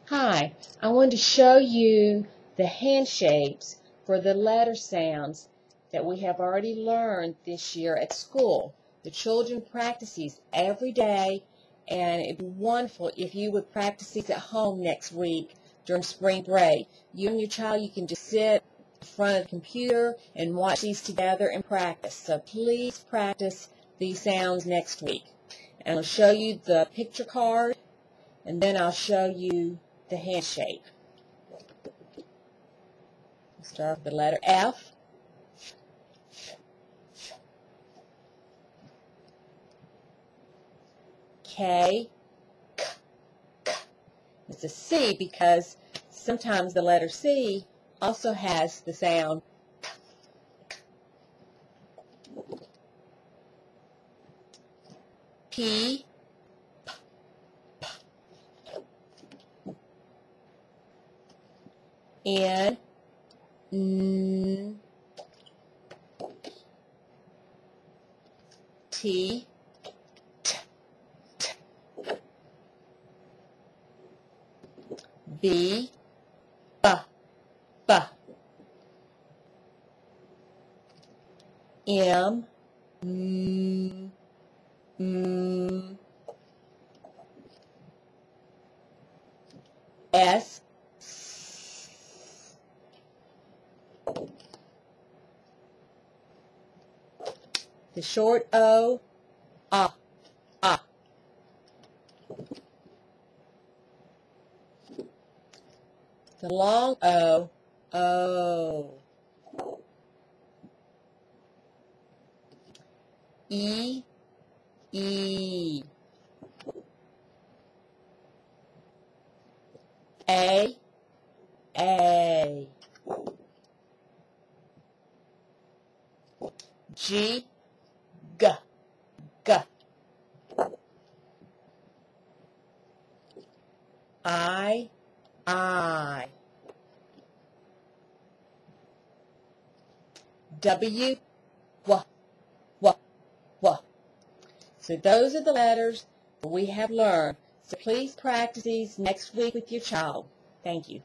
Hi, I wanted to show you the hand shapes for the letter sounds that we have already learned this year at school. The children practice these every day, and it'd be wonderful if you would practice these at home next week during spring break. You and your child, you can just sit in front of the computer and watch these together and practice. So please practice these sounds next week. And I'll show you the picture card, and then I'll show you the hand shape. Start with the letter F. K. K. K. It's a C because sometimes the letter C also has the sound K. P. N, N, T, T, T, B, B, B, M, M, M, S, the short O, ah, ah. The long O, O. E, E. A, A. G, G, G. I, W, W, W, W. So those are the letters that we have learned. So please practice these next week with your child. Thank you.